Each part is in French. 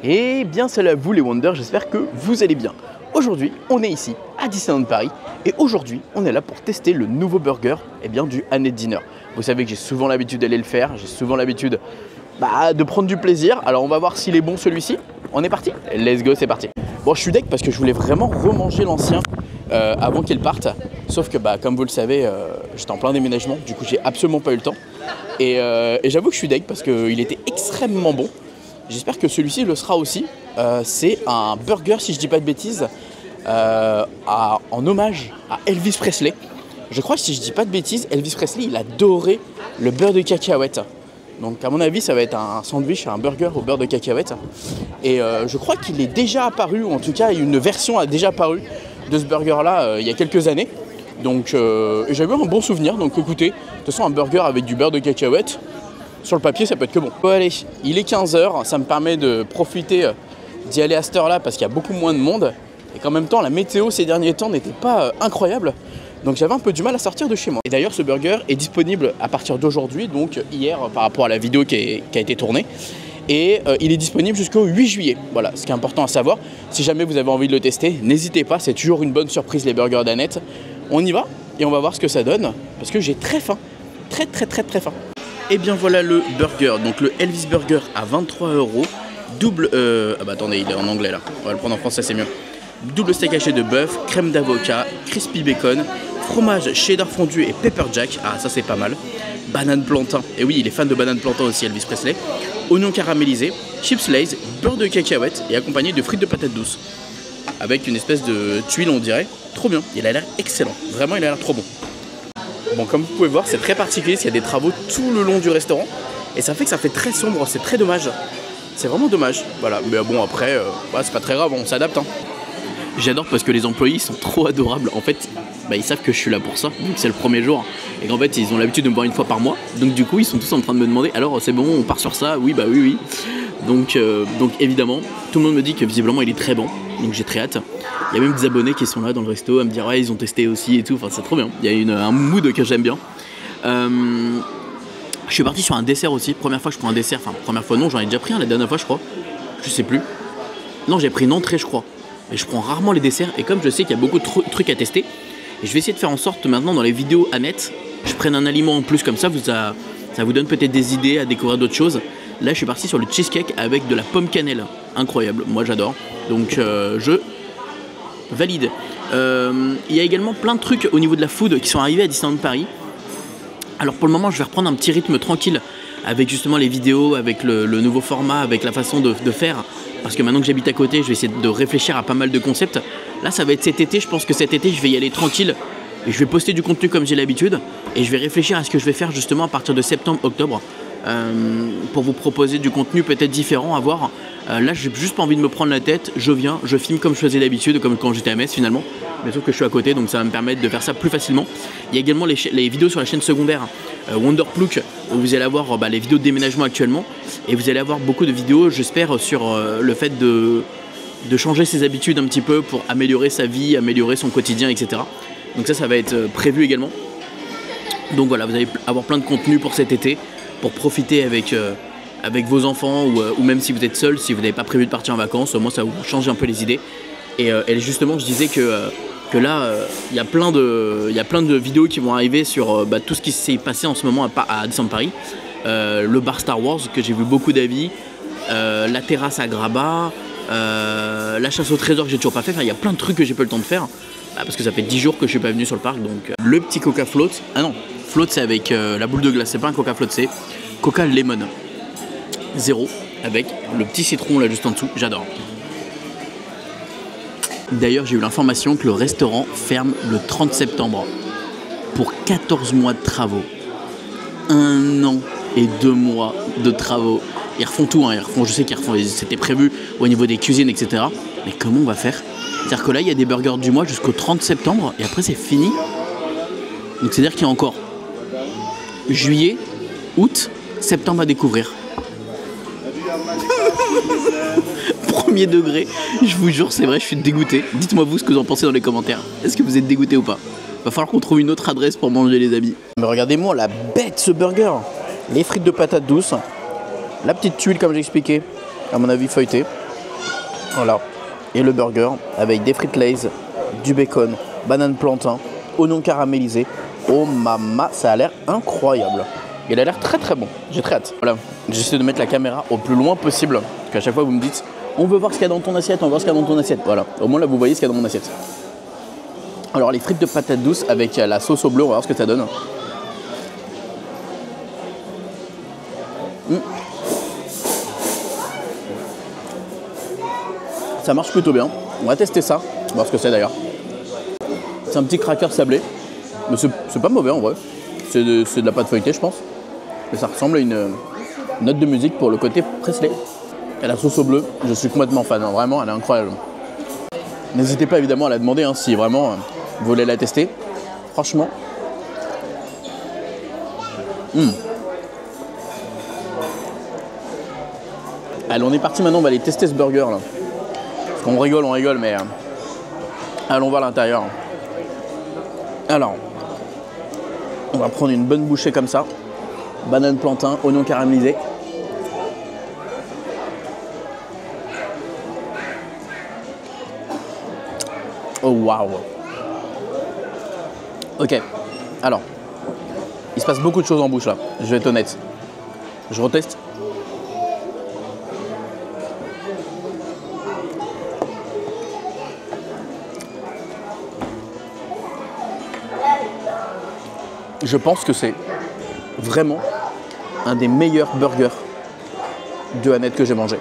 Et bien salut à vous les Wonders, j'espère que vous allez bien. Aujourd'hui, on est ici à Disneyland Paris et aujourd'hui, on est là pour tester le nouveau burger du Annette Dinner. Vous savez que j'ai souvent l'habitude d'aller le faire, j'ai souvent l'habitude de prendre du plaisir. Alors on va voir s'il est bon celui-ci. On est parti? Let's go, c'est parti. Bon, je suis deg parce que je voulais vraiment remanger l'ancien avant qu'il parte. Sauf que comme vous le savez, j'étais en plein déménagement, du coup j'ai absolument pas eu le temps. Et j'avoue que je suis deg parce qu'il était extrêmement bon. J'espère que celui-ci le sera aussi. C'est un burger, si je dis pas de bêtises, en hommage à Elvis Presley. Je crois que si je dis pas de bêtises, Elvis Presley, il adorait le beurre de cacahuète. Donc à mon avis, ça va être un sandwich, un burger au beurre de cacahuète. Et je crois qu'il est déjà apparu, ou en tout cas une version a déjà apparu de ce burger-là il y a quelques années. Donc j'ai eu un bon souvenir. Donc écoutez, de toute façon un burger avec du beurre de cacahuète, sur le papier, ça peut être que bon. Bon allez, il est 15 h, ça me permet de profiter d'y aller à cette heure-là parce qu'il y a beaucoup moins de monde. Et qu'en même temps, la météo ces derniers temps n'était pas incroyable. Donc j'avais un peu du mal à sortir de chez moi. Et d'ailleurs, ce burger est disponible à partir d'aujourd'hui, donc hier par rapport à la vidéo qui a été tournée. Et il est disponible jusqu'au 8 juillet. Voilà, ce qui est important à savoir. Si jamais vous avez envie de le tester, n'hésitez pas, c'est toujours une bonne surprise les burgers d'Annette. On y va et on va voir ce que ça donne parce que j'ai très faim. Très faim. Et bien voilà le burger, donc le Elvis Burger à 23 €, double, attendez, il est en anglais là, on va le prendre en français, c'est mieux. Double steak haché de bœuf, crème d'avocat, crispy bacon, fromage cheddar fondu et pepper jack, ah ça c'est pas mal, banane plantain, et oui il est fan de banane plantain aussi Elvis Presley, oignon caramélisé, chips Lay's, beurre de cacahuète et accompagné de frites de patates douces, avec une espèce de tuile on dirait, trop bien, il a l'air excellent, vraiment il a l'air trop bon. Bon, comme vous pouvez voir, c'est très particulier, il y a des travaux tout le long du restaurant et ça fait que ça fait très sombre, c'est très dommage. C'est vraiment dommage, voilà. Mais bon, après, c'est pas très grave, on s'adapte. Hein. J'adore parce que les employés sont trop adorables. En fait, ils savent que je suis là pour ça, donc c'est le premier jour. Et qu'en fait, ils ont l'habitude de me voir une fois par mois. Donc du coup, ils sont tous en train de me demander, alors c'est bon, on part sur ça? Oui, oui. Donc évidemment, tout le monde me dit que visiblement il est très bon, donc j'ai très hâte. Il y a même des abonnés qui sont là dans le resto à me dire ouais ils ont testé aussi et tout, enfin c'est trop bien. Il y a un mood que j'aime bien. Je suis parti sur un dessert aussi, première fois que je prends un dessert, enfin première fois non, j'en ai déjà pris un la dernière fois je crois, je sais plus. Non j'ai pris une entrée je crois, mais je prends rarement les desserts et comme je sais qu'il y a beaucoup de trucs à tester, et je vais essayer de faire en sorte maintenant dans les vidéos Annette, je prenne un aliment en plus comme ça, ça vous donne peut-être des idées à découvrir d'autres choses. Là je suis parti sur le cheesecake avec de la pomme cannelle, incroyable, moi j'adore, donc je valide. Il y a également plein de trucs au niveau de la food qui sont arrivés à Disneyland Paris. Alors pour le moment je vais reprendre un petit rythme tranquille avec justement les vidéos, avec le nouveau format, avec la façon de faire. Parce que maintenant que j'habite à côté, je vais essayer de réfléchir à pas mal de concepts. Là ça va être cet été, je pense que cet été je vais y aller tranquille. Et je vais poster du contenu comme j'ai l'habitude. Et je vais réfléchir à ce que je vais faire justement à partir de septembre-octobre. Pour vous proposer du contenu peut-être différent à voir. Là j'ai juste pas envie de me prendre la tête, je viens, je filme comme je faisais d'habitude, comme quand j'étais à Metz finalement, mais sauf que je suis à côté donc ça va me permettre de faire ça plus facilement. Il y a également les vidéos sur la chaîne secondaire Wonderplook où vous allez avoir les vidéos de déménagement actuellement et vous allez avoir beaucoup de vidéos j'espère sur le fait de changer ses habitudes un petit peu pour améliorer sa vie, améliorer son quotidien etc. Donc ça va être prévu également. Donc voilà, vous allez avoir plein de contenu pour cet été, pour profiter avec vos enfants ou même si vous êtes seul, si vous n'avez pas prévu de partir en vacances, moi ça vous change un peu les idées. Et justement je disais que là il y a plein de vidéos qui vont arriver sur tout ce qui s'est passé en ce moment à Disneyland Paris. Le bar Star Wars que j'ai vu beaucoup d'avis, la terrasse à Graba, la chasse au trésor que j'ai toujours pas fait, enfin il y a plein de trucs que j'ai pas le temps de faire parce que ça fait 10 jours que je suis pas venu sur le parc. Donc le petit Coca Float, ah non, Float c'est avec la boule de glace, c'est pas un Coca Float, c'est Coca Lemon 0 avec le petit citron là juste en dessous, j'adore. D'ailleurs j'ai eu l'information que le restaurant ferme le 30 septembre pour 14 mois de travaux. 1 an et 2 mois de travaux. Ils refont tout, hein, je sais qu'ils refont, c'était prévu au niveau des cuisines etc. Mais comment on va faire? C'est-à-dire que là il y a des burgers du mois jusqu'au 30 septembre et après c'est fini. Donc c'est-à-dire qu'il y a encore juillet, août, septembre à découvrir. Premier degré, je vous jure c'est vrai, je suis dégoûté. Dites-moi vous ce que vous en pensez dans les commentaires. Est-ce que vous êtes dégoûté ou pas? Va falloir qu'on trouve une autre adresse pour manger les amis. Mais regardez-moi la bête ce burger. Les frites de patates douces, la petite tuile comme j'ai expliqué, à mon avis feuilletée, Voilà. Et le burger avec des frites Lay's, du bacon, banane plantain, oignon caramélisé. Oh mama, ça a l'air incroyable. Il a l'air très très bon. J'ai très hâte. Voilà. J'essaie de mettre la caméra au plus loin possible. Parce qu'à chaque fois vous me dites, on veut voir ce qu'il y a dans ton assiette, on veut voir ce qu'il y a dans ton assiette. Voilà. Au moins là vous voyez ce qu'il y a dans mon assiette. Alors les frites de patates douces avec la sauce au bleu, on va voir ce que ça donne. Ça marche plutôt bien. On va tester ça. On va voir ce que c'est d'ailleurs. C'est un petit cracker sablé. Mais c'est pas mauvais en vrai. C'est de la pâte feuilletée je pense. Mais ça ressemble à une note de musique pour le côté Presley. Et la sauce au bleu, je suis complètement fan. Hein. Vraiment, elle est incroyable. N'hésitez pas évidemment à la demander hein, si vraiment vous voulez la tester. Franchement. Allez, on est parti maintenant, on va aller tester ce burger là. Parce qu'on rigole, mais allons voir l'intérieur. Alors, on va prendre une bonne bouchée comme ça. Banane plantain, oignon caramélisé. Oh waouh. Ok, alors, il se passe beaucoup de choses en bouche là, je vais être honnête. Je reteste. Je pense que c'est vraiment un des meilleurs burgers de Annette que j'ai mangé.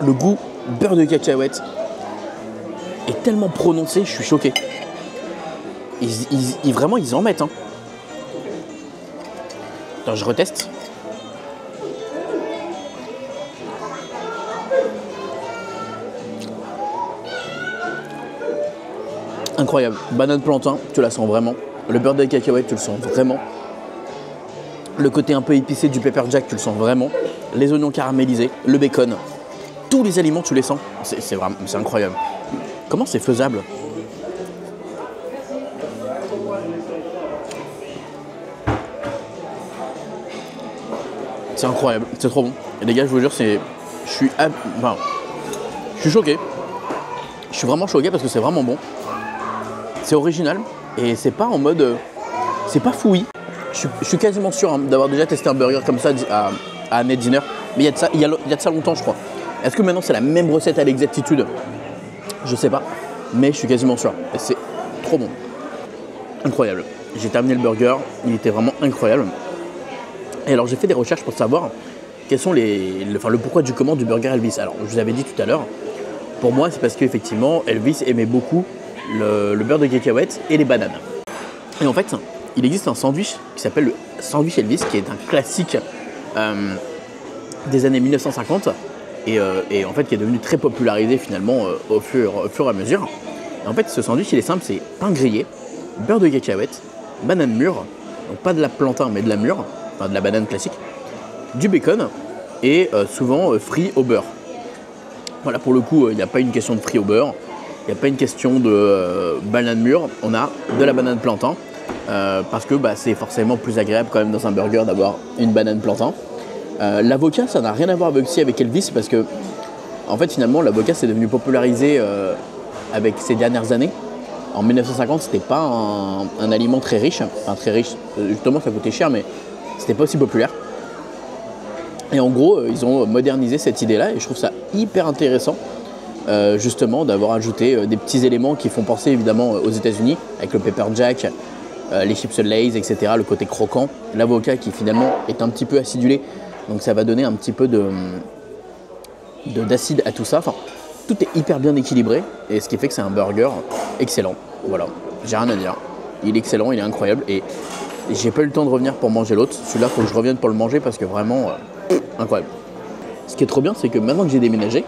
Le goût beurre de cacahuète est tellement prononcé, je suis choqué. Vraiment, ils en mettent. Hein. Attends, je reteste. Incroyable. Banane plantain, tu la sens vraiment. Le beurre de cacahuète, tu le sens vraiment. Le côté un peu épicé du pepper jack, tu le sens vraiment. Les oignons caramélisés, le bacon. Tous les aliments, tu les sens. C'est incroyable. Comment c'est faisable? C'est incroyable, c'est trop bon. Et les gars, je vous jure, je suis choqué. Je suis vraiment choqué parce que c'est vraiment bon. C'est original. Et c'est pas en mode... c'est pas fouillis. Je suis quasiment sûr hein, d'avoir déjà testé un burger comme ça à Annette Diner. Mais il y a de ça longtemps, je crois. Est-ce que maintenant c'est la même recette à l'exactitude? Je sais pas. Mais je suis quasiment sûr. Et c'est trop bon. Incroyable. J'ai terminé le burger. Il était vraiment incroyable. Et alors j'ai fait des recherches pour savoir quels sont le pourquoi du comment du burger Elvis. Alors je vous avais dit tout à l'heure, pour moi c'est parce qu'effectivement Elvis aimait beaucoup le beurre de cacahuète et les bananes. Et en fait, il existe un sandwich qui s'appelle le sandwich Elvis, qui est un classique des années 1950 et en fait qui est devenu très popularisé finalement au fur et à mesure. Et en fait, ce sandwich il est simple, c'est pain grillé, beurre de cacahuète, banane mûre, donc pas de la plantain mais de la mûre, enfin de la banane classique, du bacon et souvent frit au beurre. Voilà, pour le coup, il n'y a pas une question de frit au beurre. Il n'y a pas une question de banane mûre, on a de la banane plantain parce que c'est forcément plus agréable quand même dans un burger d'avoir une banane plantain. L'avocat, ça n'a rien à voir avec Elvis parce que en fait finalement l'avocat c'est devenu popularisé avec ces dernières années. En 1950, c'était pas un aliment très riche, enfin très riche, justement ça coûtait cher mais c'était pas aussi populaire. Et en gros, ils ont modernisé cette idée-là et je trouve ça hyper intéressant. Justement d'avoir ajouté des petits éléments qui font penser évidemment aux États-Unis avec le pepper jack, les chips Lay's, etc. Le côté croquant, l'avocat qui finalement est un petit peu acidulé, donc ça va donner un petit peu d'acide à tout ça. Enfin, tout est hyper bien équilibré et ce qui fait que c'est un burger excellent. Voilà, j'ai rien à dire. Il est excellent, il est incroyable et j'ai pas eu le temps de revenir pour manger l'autre. Celui-là, faut que je revienne pour le manger parce que vraiment incroyable. Ce qui est trop bien, c'est que maintenant que j'ai déménagé,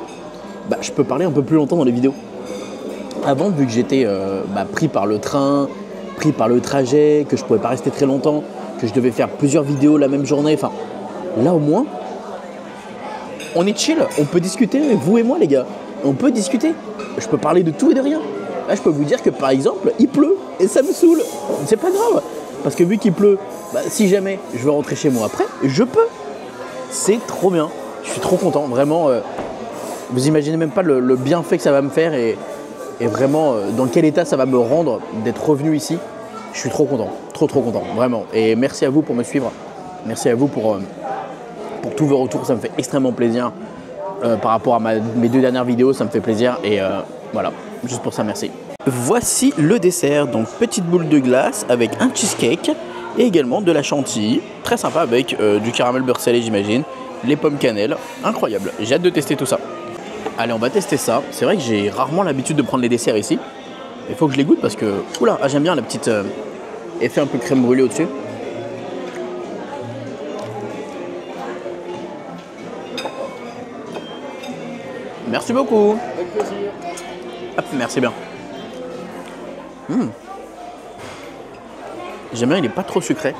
je peux parler un peu plus longtemps dans les vidéos. Avant, vu que j'étais pris par le train, pris par le trajet, que je pouvais pas rester très longtemps, que je devais faire plusieurs vidéos la même journée, enfin, là au moins, on est chill, on peut discuter, vous et moi les gars, on peut discuter. Je peux parler de tout et de rien. Là, je peux vous dire que par exemple, il pleut et ça me saoule. C'est pas grave, parce que vu qu'il pleut, si jamais je veux rentrer chez moi après, je peux. C'est trop bien, je suis trop content, vraiment. Vous imaginez même pas le bienfait que ça va me faire et vraiment dans quel état ça va me rendre d'être revenu ici. Je suis trop content, trop content, vraiment. Et merci à vous pour me suivre. Merci à vous pour tous vos retours, ça me fait extrêmement plaisir. Par rapport à mes 2 dernières vidéos, ça me fait plaisir. Et voilà, juste pour ça, merci. Voici le dessert, donc petite boule de glace avec un cheesecake et également de la chantilly. Très sympa avec du caramel beurre salé, j'imagine. Les pommes cannelle, incroyable. J'ai hâte de tester tout ça. Allez, on va tester ça. C'est vrai que j'ai rarement l'habitude de prendre les desserts ici. Il faut que je les goûte parce que, oula, j'aime bien la petite effet un peu crème brûlée au-dessus. Merci beaucoup. Avec plaisir. Hop, merci bien. J'aime bien, il n'est pas trop sucré.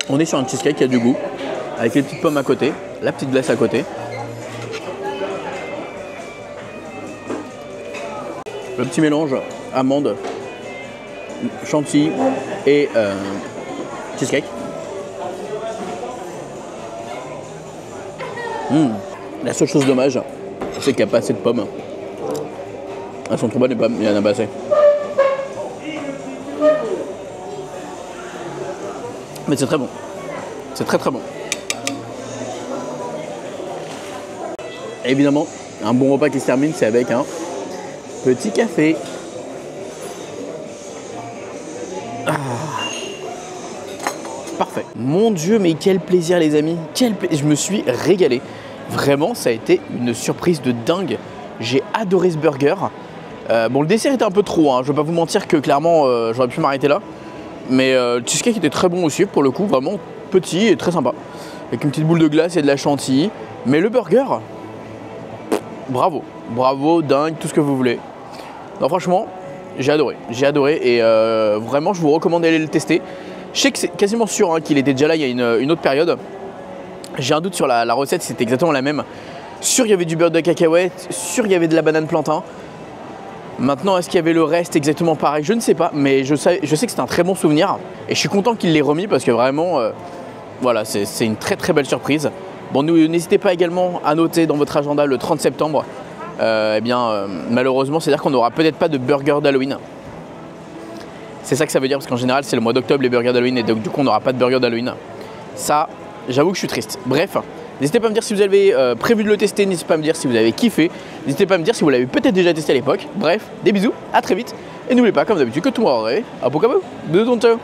On est sur un cheesecake qui a du goût, avec les petites pommes à côté, la petite glace à côté. Le petit mélange amande, chantilly et cheesecake. La seule chose dommage, c'est qu'il n'y a pas assez de pommes. Elles sont trop bonnes les pommes, il n'y en a pas assez. Mais c'est très bon. C'est très bon. Et évidemment, un bon repas qui se termine, c'est avec un petit café. Parfait. Mon Dieu, mais quel plaisir les amis. Je me suis régalé. Vraiment, ça a été une surprise de dingue. J'ai adoré ce burger. Bon, le dessert était un peu trop, hein. Je vais pas vous mentir que clairement, j'aurais pu m'arrêter là. Mais le cheesecake était très bon aussi, pour le coup, vraiment petit et très sympa. Avec une petite boule de glace et de la chantilly. Mais le burger, bravo. Bravo, dingue, tout ce que vous voulez. Non, franchement, j'ai adoré et vraiment, je vous recommande d'aller le tester. Je sais que c'est quasiment sûr hein, qu'il était déjà là il y a une autre période. J'ai un doute sur la recette, c'était exactement la même. Sûr, il y avait du beurre de cacahuète, sûr, il y avait de la banane plantain. Maintenant, est-ce qu'il y avait le reste exactement pareil? Je ne sais pas, mais je sais que c'est un très bon souvenir. Et je suis content qu'il l'ait remis parce que vraiment, voilà, c'est une très belle surprise. Bon, n'hésitez pas également à noter dans votre agenda le 30 septembre. Malheureusement, c'est-à-dire qu'on n'aura peut-être pas de burger d'Halloween. C'est ça que ça veut dire parce qu'en général, c'est le mois d'octobre les burgers d'Halloween et donc du coup, on n'aura pas de burger d'Halloween. Ça, j'avoue que je suis triste. Bref. N'hésitez pas à me dire si vous avez prévu de le tester, n'hésitez pas à me dire si vous avez kiffé, n'hésitez pas à me dire si vous l'avez peut-être déjà testé à l'époque. Bref, des bisous, à très vite, et n'oubliez pas, comme d'habitude, que tout le monde rêve, à Pokéball, de ton ciao.